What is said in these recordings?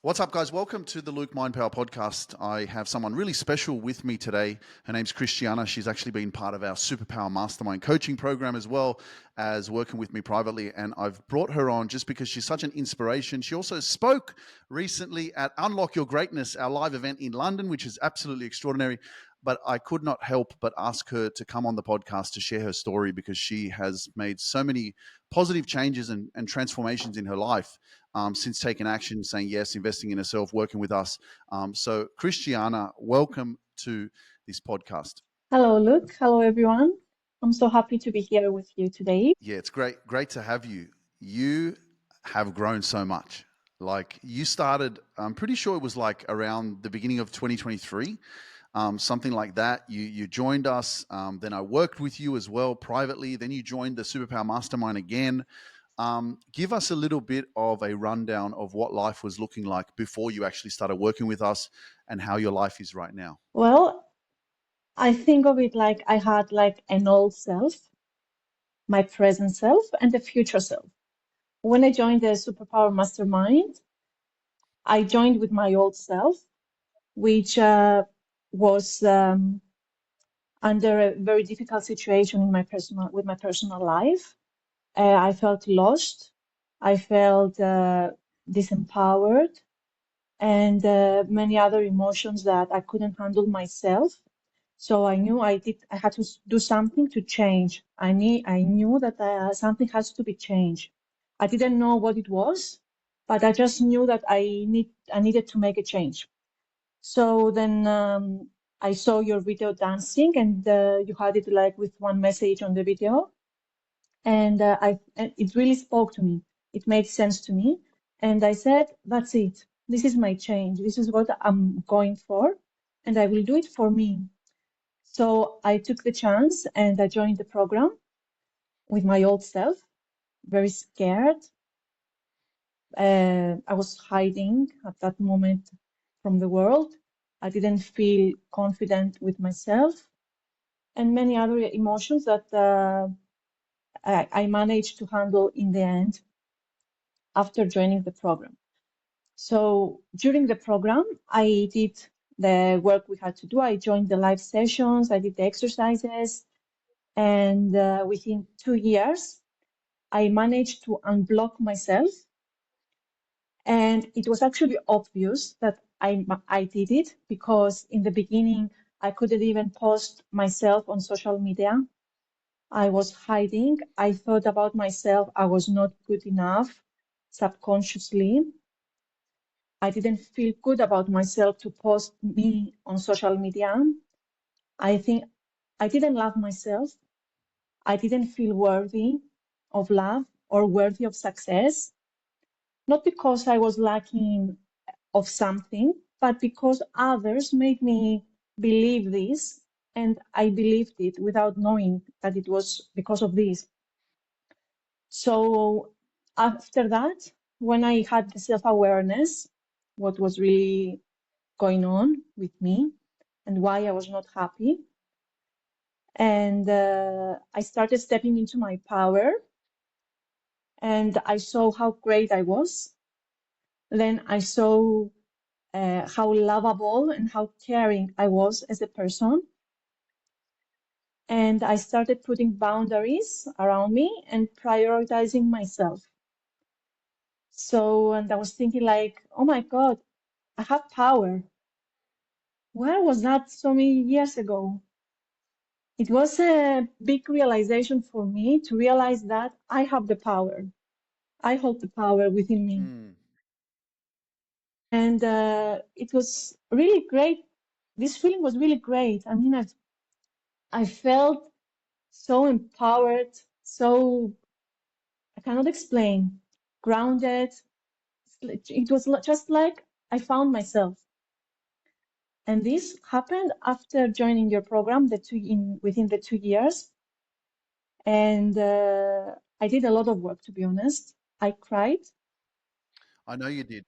What's up, guys? Welcome to the Luke Mind Power podcast. I have someone really special with me today. Her name's Christiana. She's actually been part of our Superpower Mastermind coaching program as well as working with me privately. And I've brought her on just because she's such an inspiration. She also spoke recently at Unlock Your Greatness, our live event in London, which is absolutely extraordinary. But I could not help but ask her to come on the podcast to share her story because she has made so many positive changes and transformations in her life since taking action, saying yes, investing in herself, working with us. So, Christiana, welcome to this podcast. Hello, Luke. Hello, everyone. I'm so happy to be here with you today. Yeah, it's great to have you. You have grown so much. Like you started, I'm pretty sure it was like around the beginning of 2023, something like that. You joined us. Then I worked with you as well privately. Then you joined the Superpower Mastermind again. Give us a little bit of a rundown of what life was looking like before you actually started working with us and how your life is right now. Well, I think of it like I had like an old self, my present self, and the future self. When I joined the Superpower Mastermind, I joined with my old self, which was under a very difficult situation in my personal life. I felt lost. I felt disempowered and many other emotions that I couldn't handle myself. So I knew I had to do something to change. I knew that something has to be changed. I didn't know what it was, but I just knew that I needed to make a change. So then I saw your video dancing, and you had it like with one message on the video, and it really spoke to me. It made sense to me, and I said, "That's it. This is my change. This is what I'm going for, and I will do it for me." So I took the chance and I joined the program with my old self, very scared. I was hiding at that moment from the world. I didn't feel confident with myself and many other emotions that I managed to handle in the end after joining the program. So during the program, I did the work we had to do. I joined the live sessions, I did the exercises, and within 2 years, I managed to unblock myself. And it was actually obvious that I did it because in the beginning, I couldn't even post myself on social media. I was hiding. I thought about myself. I was not good enough subconsciously. I didn't feel good about myself to post me on social media. I think I didn't love myself. I didn't feel worthy of love or worthy of success, not because I was lacking of something, but because others made me believe this, and I believed it without knowing that it was because of this. So after that, when I had the self-awareness, what was really going on with me and why I was not happy, and I started stepping into my power, and I saw how great I was. Then I saw how lovable and how caring I was as a person. And I started putting boundaries around me and prioritizing myself. So, and I was thinking like, oh my God, I have power. Where was that so many years ago? It was a big realization for me to realize that I have the power. I hold the power within me. Mm. And it was really great. This feeling was really great. I mean, I felt so empowered, so I cannot explain, grounded. It was just like I found myself. And this happened after joining your program, within the 2 years. And I did a lot of work, to be honest. I cried. I know you did.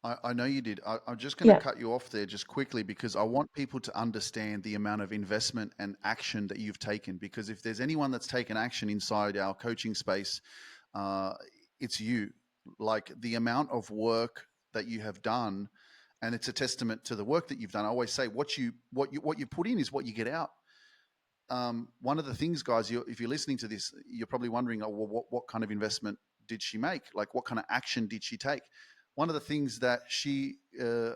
I know you did. I'm just going to Yeah. cut you off there just quickly because I want people to understand the amount of investment and action that you've taken. Because if there's anyone that's taken action inside our coaching space, uh, it's you. Like the amount of work that you have done, and it's a testament to the work that you've done. I always say what you put in is what you get out. One of the things, guys, if you're listening to this, you're probably wondering, oh, well, what kind of investment did she make? Like, what kind of action did she take? One of the things that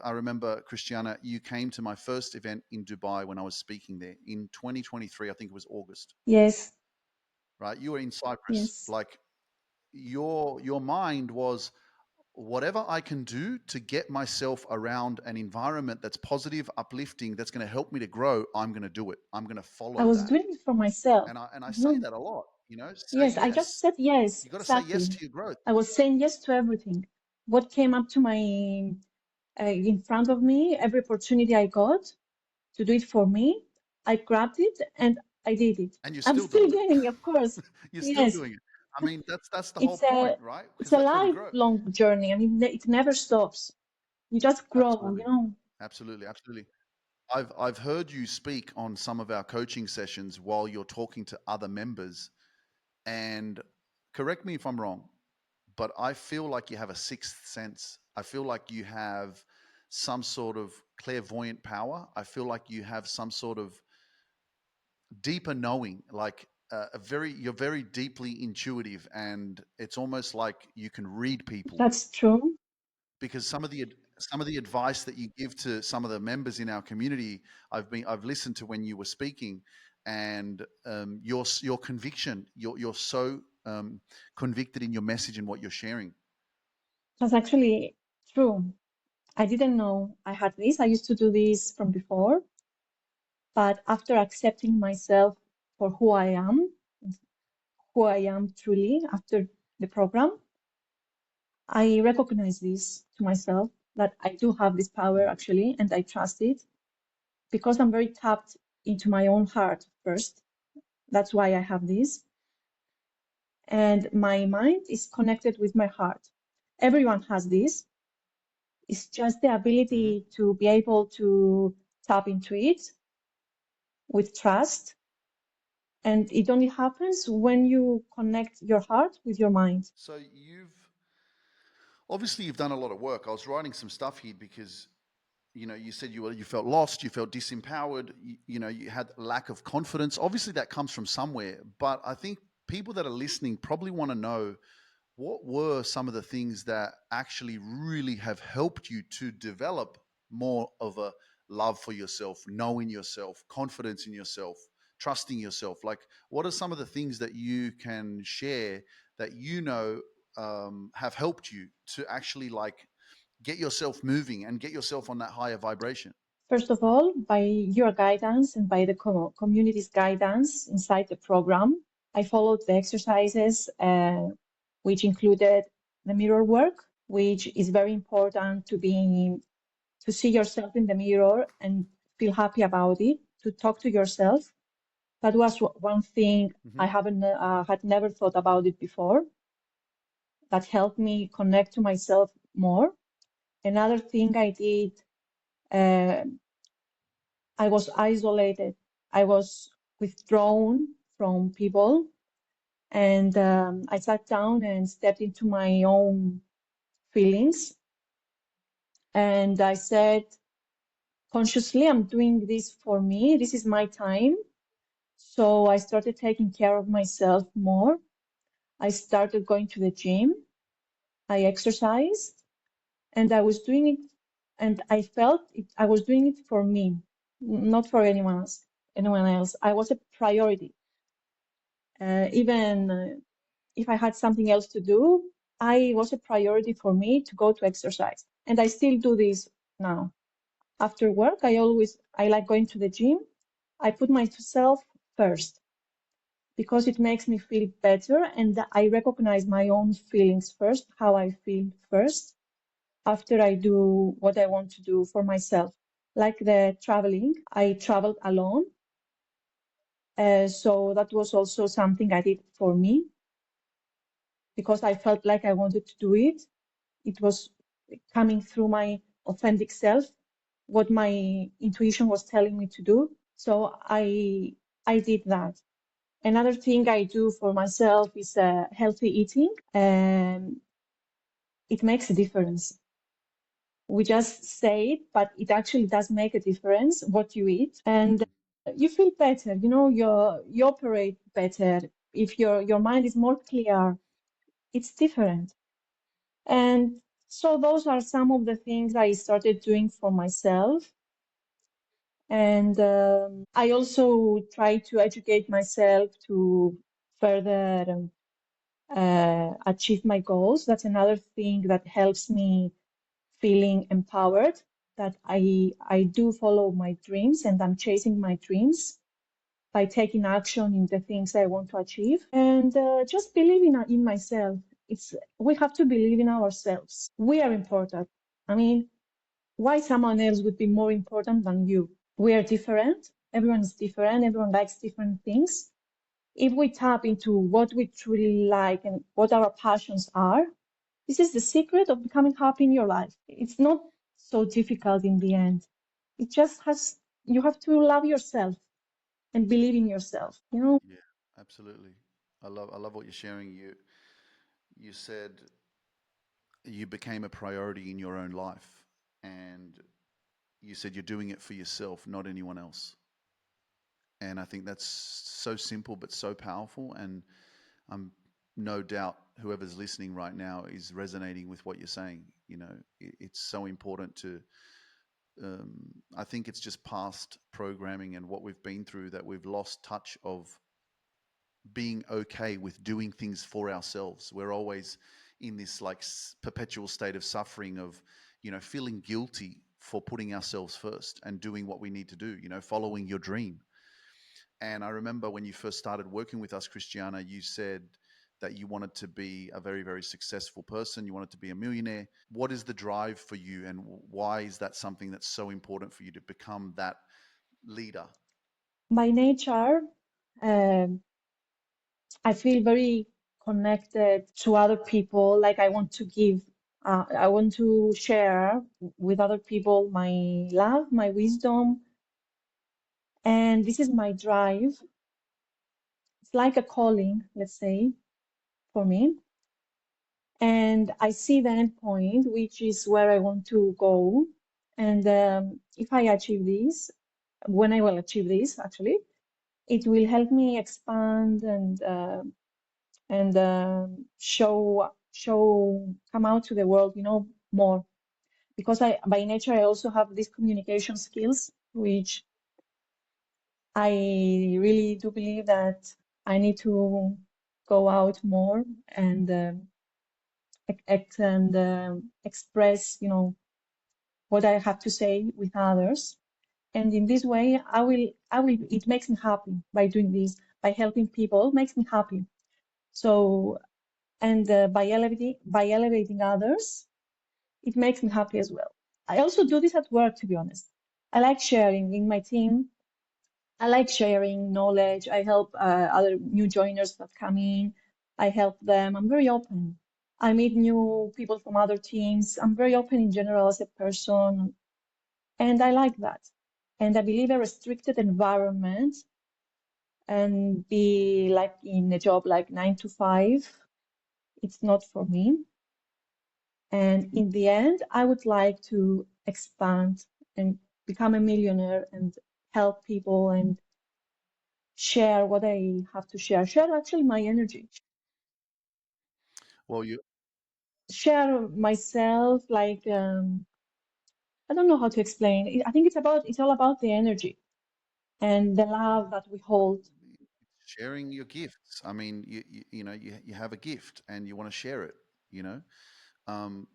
I remember, Christiana, you came to my first event in Dubai when I was speaking there in 2023. I think it was August, Yes, right? You were in Cyprus. yes. Like, your mind was, whatever I can do to get myself around an environment that's positive, uplifting, that's going to help me to grow, I'm going to do it. I'm going to I follow was that. doing it for myself. And I say No, that a lot, say yes, I just yes. said yes, You got to say yes exactly. to your growth. I was saying yes to everything. What came up to my in front of me, every opportunity I got to do it for me, I grabbed it and I did it. And you're I'm still still doing it. doing it, of course. You're still Yes, doing it. I mean, that's the whole it's point, a right? it's Because a that's where we grow. lifelong journey. I mean, it never stops. You just grow, you Absolutely. know. Absolutely. Absolutely. I've heard you speak on some of our coaching sessions while you're talking to other members, and correct me if I'm wrong, but I feel like you have a sixth sense. I feel like you have some sort of clairvoyant power. I feel like you have some sort of deeper knowing, like you're very deeply intuitive, and it's almost like you can read people, That's true. because some of the advice that you give to some of the members in our community, I've listened to when you were speaking, and your conviction, you're so convicted in your message and what you're sharing. That's actually true. I didn't know I had this. I used to do this from before, but after accepting myself for who I am truly after the program, I recognize this to myself that I do have this power actually, and I trust it because I'm very tapped into my own heart first. That's why I have this. And my mind is connected with my heart. Everyone has this. It's just the Hmm. ability to be able to tap into it with trust. And it only happens when you connect your heart with your mind. So you've done a lot of work. I was writing some stuff here because you said you felt lost, you felt disempowered, you had lack of confidence. Obviously that comes from somewhere, but I think people that are listening probably want to know, what were some of the things that actually really have helped you to develop more of a love for yourself, knowing yourself, confidence in yourself, trusting yourself? Like, what are some of the things that you can share that have helped you to actually, like, get yourself moving and get yourself on that higher vibration? First of all, by your guidance and by the community's guidance inside the program, I followed the exercises, which included the mirror work, which is very important to see yourself in the mirror and feel happy about it, to talk to yourself. That was one thing Hmm. I haven't had never thought about it before. That helped me connect to myself more. Another thing I did, uh, I was isolated. I was withdrawn from people, and I sat down and stepped into my own feelings. And I said, consciously, I'm doing this for me. This is my time. So I started taking care of myself more. I started going to the gym. I exercised, and I was doing it, and I felt it, I was doing it for me, not for anyone else. Anyone else. I was a priority. Even if I had something else to do, I was a priority for me to go to exercise. And I still do this now. After work, I like going to the gym. I put myself first because it makes me feel better, and I recognize my own feelings first, how I feel first, after I do what I want to do for myself. Like the traveling, I traveled alone. So that was also something I did for me because I felt like I wanted to do it. It was coming through my authentic self, what my intuition was telling me to do. So I did that. Another thing I do for myself is healthy eating. It makes a difference. We just say it, but it actually does make a difference what you eat, and you feel better. You know, you operate better. If your mind is more clear, it's different. And so those are some of the things I started doing for myself. And I also try to educate myself to further achieve my goals. That's another thing that helps me feeling empowered, that I do follow my dreams and I'm chasing my dreams by taking action in the things I want to achieve, and just believing in myself. We have to believe in ourselves. We are important. I mean, why someone else would be more important than you? We are different. Everyone is different. Everyone likes different things. If we tap into what we truly like and what our passions are, this is the secret of becoming happy in your life. It's not so difficult in the end. It just you have to love yourself and believe in yourself, you know? Yeah, absolutely. I love what you're sharing. You said you became a priority in your own life, and you said you're doing it for yourself, not anyone else. And I think that's so simple but so powerful. And I'm no doubt whoever's listening right now is resonating with what you're saying. You know, it's so important to. I think it's just past programming and what we've been through that we've lost touch of being okay with doing things for ourselves. We're always in this like perpetual state of suffering of, feeling guilty for putting ourselves first and doing what we need to do, following your dream. And I remember when you first started working with us, Christiana, you said that you wanted to be a very, very successful person. You wanted to be a millionaire. What is the drive for you, and why is that something that's so important for you to become that leader? By nature, um, I feel very connected to other people. Like I want to share with other people my love, my wisdom, and this is my drive. It's like a calling, let's say, for me. And I see the end point, which is where I want to go. And if I achieve this, when I will achieve this, actually, it will help me expand and show come out to the world, more. Because I, by nature, I also have these communication skills, which I really do believe that I need to go out more and express, what I have to say with others. And in this way, it makes me happy by doing this, by helping people, makes me happy. So, and by elevating others, it makes me happy as well. I also do this at work, to be honest. I like sharing in my team. I like sharing knowledge. I help other new joiners that come in. I help them. I'm very open. I meet new people from other teams. I'm very open in general as a person, and I like that. And I believe a restricted environment and be like in a job like 9 to 5, it's not for me. And in the end, I would like to expand and become a millionaire and help people and share what I have to share. Share actually my energy. Well, you Share myself. Like I don't know how to explain. I think it's all about the energy and the love that we hold. sharing your gifts. I mean, you have a gift and you want to share it. You know, um,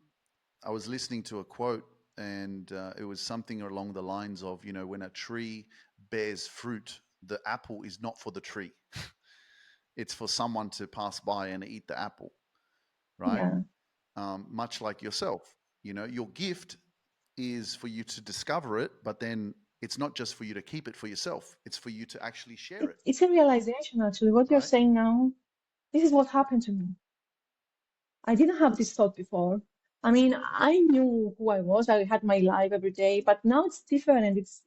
I was listening to a quote, and it was something along the lines of, when a tree bears fruit, the apple is not for the tree; it's for someone to pass by and eat the apple, right? Yeah. Much like yourself, your gift is for you to discover it, but then it's not just for you to keep it for yourself; it's for you to actually share it, It's a realization, actually. What you're right? saying now, this is what happened to me. I didn't have this thought before. I mean, I knew who I was. I had my life every day, but now it's different. It's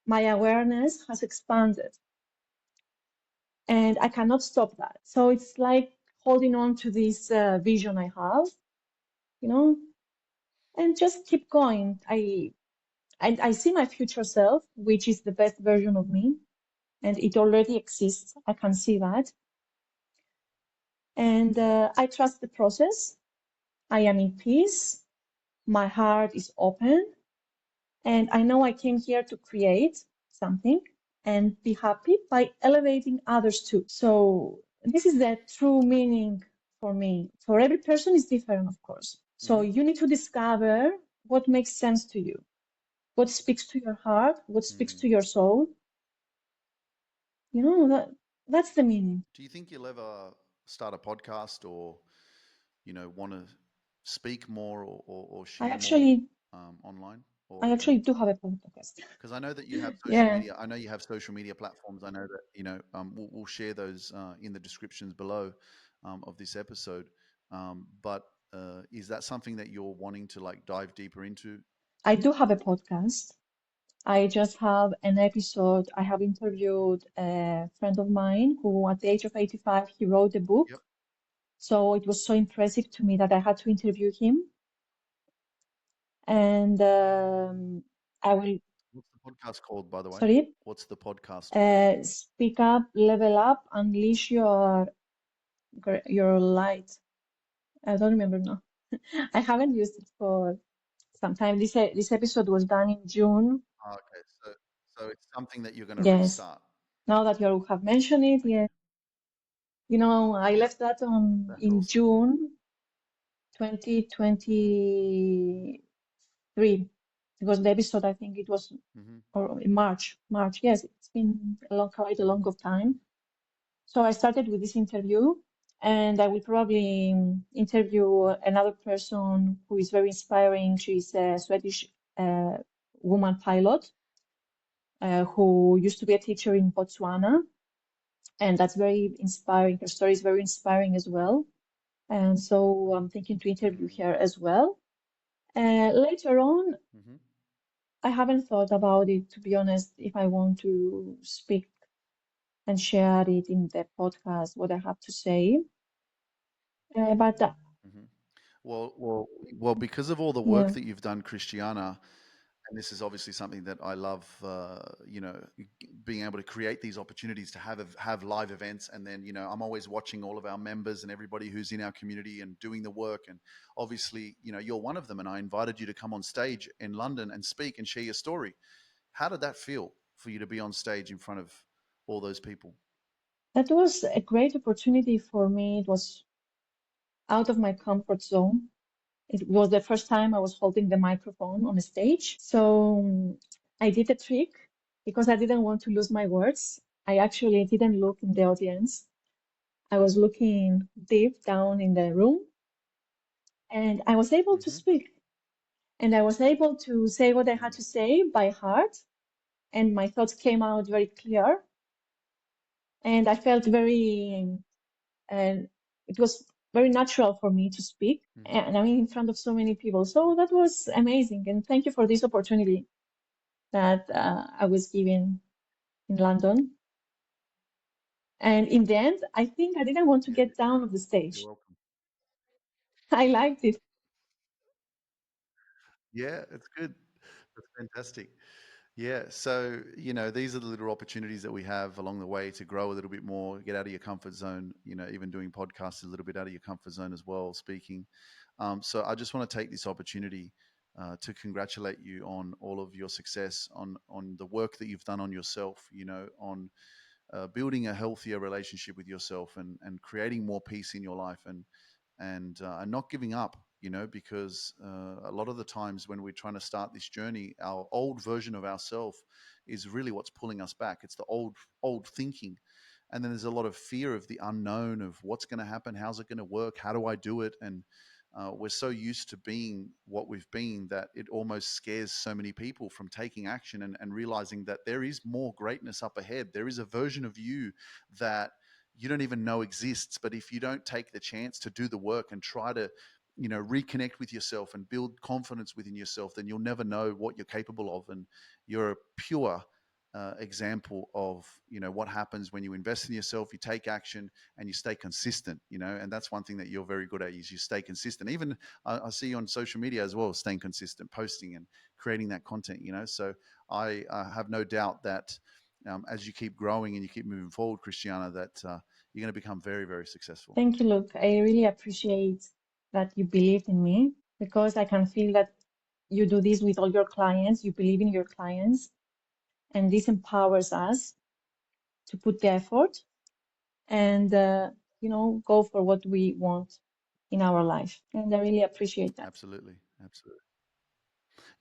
my awareness has expanded, and I cannot stop that. So it's like holding on to this vision I have, you know, and just keep going. I see my future self, which is the best version of me, and it already exists. I can see that. And I trust the process. I am in peace. My heart is open. And I know I came here to create something and be happy by elevating others too. So this is the true meaning for me. For every person is different, of course. So Mm-hmm. you need to discover what makes sense to you, what speaks to your heart, what speaks Mm. to your soul. You know, that's the meaning. Do you think you'll ever start a podcast or, want to speak more or I share more actually, online? I Or actually do have a podcast. because I know that you have social Yeah, media. I know you have social media platforms. I know that, we'll share those in the descriptions below of this episode. But is that something that you're wanting to like dive deeper into? I do have a podcast. I just have an episode. I have interviewed a friend of mine who, at the age of 85, he wrote a Yep. book. So it was so impressive to me that I had to interview him. And I will, What's the podcast called, by the way? sorry, What's the podcast called? speak up, level up, unleash your light. I don't remember now. I haven't used it for some time. This episode was done in June. Ah, okay, so it's something that you're going to Yes. restart. Now that you have mentioned it, Okay, yeah. You know, I left that on that's in awesome. June 2023. It was the episode, I think it was, Mm-hmm. or in March. March, yes, it's been quite a long of time. So I started with this interview, and I will probably interview another person who is very inspiring. She's a Swedish woman pilot who used to be a teacher in Botswana, and that's very inspiring. Her story is very inspiring as well. And so I'm thinking to interview Mm-hmm. her as well. Later on, Mm-hmm. I haven't thought about it, to be honest, if I want to speak and share it in the podcast, what I have to say. But Mm-hmm. Well, because of all the work yeah, that you've done, Christiana, and this is obviously something that I love, being able to create these opportunities to have live events, and then I'm always watching all of our members and everybody who's in our community and doing the work, and obviously you're one of them, and I invited you to come on stage in London and speak and share your story. How did that feel for you to be on stage in front of all those people? that was a great opportunity for me. It was out of my comfort zone. It was the first time I was holding the microphone on a stage. So I did a trick because I didn't want to lose my words. I actually didn't look in the audience. I was looking deep down in the room, and I was able to Mm-hmm. speak, and I was able to say what I had Mm. to say by heart, and my thoughts came out very clear, and I felt very, and it was very natural for me to speak, Mm-hmm. and I mean in front of so many people. So that was amazing, and thank you for this opportunity that I was given in London. And in the end, I think I didn't want to Yeah, get down off the you're stage. welcome. I liked it. Yeah, it's good. That's fantastic. Yeah, so these are the little opportunities that we have along the way to grow a little bit more, get out of your comfort zone. Even doing podcasts is a little bit out of your comfort zone as well, speaking. So I just want to take this opportunity to congratulate you on all of your success, on the work that you've done on yourself. On building a healthier relationship with yourself, and creating more peace in your life, and not giving up, because a lot of the times when we're trying to start this journey, our old version of ourselves is really what's pulling us back. It's the old thinking. And then there's a lot of fear of the unknown, of what's going to happen, how's it going to work, how do I do it? And we're so used to being what we've been that it almost scares so many people from taking action, and realizing that there is more greatness up ahead. There is a version of you that you don't even know exists. But if you don't take the chance to do the work and try to, reconnect with yourself and build confidence within yourself, then you'll never know what you're capable of. And you're a pure, example of what happens when you invest in yourself, you take action, and you stay consistent. And that's one thing that you're very good at, is you stay consistent. Even I see you on social media as well, staying consistent, posting and creating that content. So I have no doubt that as you keep growing and you keep moving forward, Christiana, that you're going to become very, very successful. Thank you, Luke. I really appreciate that you believed in me, because I can feel that you do this with all your clients. You believe in your clients, and this empowers us to put the effort and go for what we want in our life. And I really appreciate that. Absolutely. Absolutely.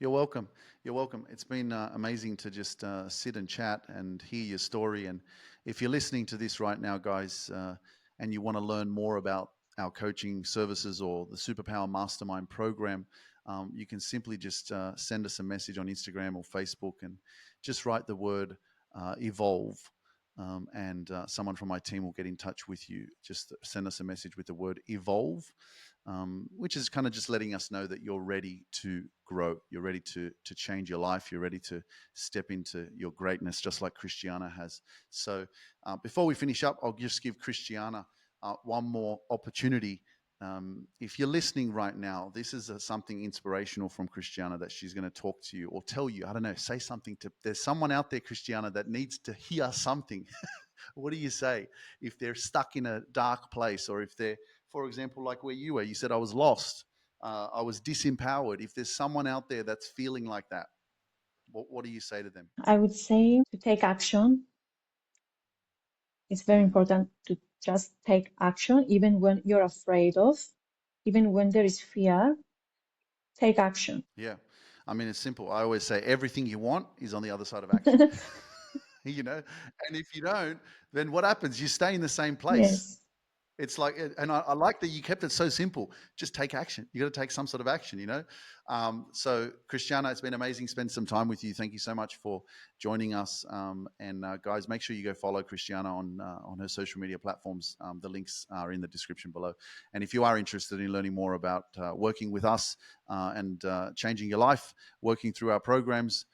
You're welcome. You're welcome. It's been amazing to just sit and chat and hear your story. And if you're listening to this right now, guys, and you want to learn more about our coaching services or the Superpower Mastermind program, you can simply just send us a message on Instagram or Facebook and just write the word evolve. And someone from my team will get in touch with you. Just send us a message with the word evolve, which is kind of just letting us know that you're ready to grow. You're ready to change your life. You're ready to step into your greatness, just like Christiana has. So before we finish up, I'll just give Christiana one more opportunity. If you're listening right now, this is something inspirational from Christiana that she's going to talk to you or tell you. I don't know, say something there's someone out there, Christiana, that needs to hear something. What do you say if they're stuck in a dark place, or if they're, for example, like where you were, you said, I was lost, I was disempowered. If there's someone out there that's feeling like that, what do you say to them? I would say to take action. It's very Mm. important to just take action, even when you're afraid of, even when there is fear. Take action. Yeah. I mean, it's simple. I always say everything you want is on the other side of action. And if you don't, then what happens? You stay in the same place. Yes. It's like, and I like that you kept it so simple. Just take action. You got to take some sort of action. So, Christiana, it's been amazing. Spend some time with you. Thank you so much for joining us. And guys, make sure you go follow Christiana on her social media platforms. The links are in the description below. And if you are interested in learning more about working with us and changing your life, working through our programs,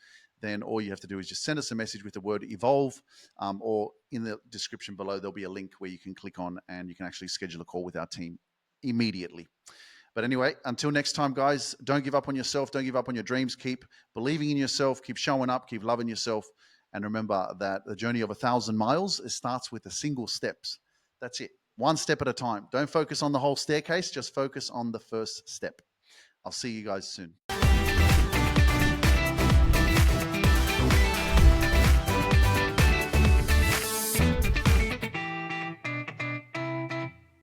then all you have to do is just send us a message with the word evolve, or in the description below, there'll be a link where you can click on and you can actually schedule a call with our team immediately. But anyway, until next time, guys, don't give up on yourself. Don't give up on your dreams. Keep believing in yourself. Keep showing up. Keep loving yourself. And remember that the journey of 1,000 miles, it starts with a single steps. That's it. One step at a time. Don't focus on the whole staircase. Just focus on the first step. I'll see you guys soon.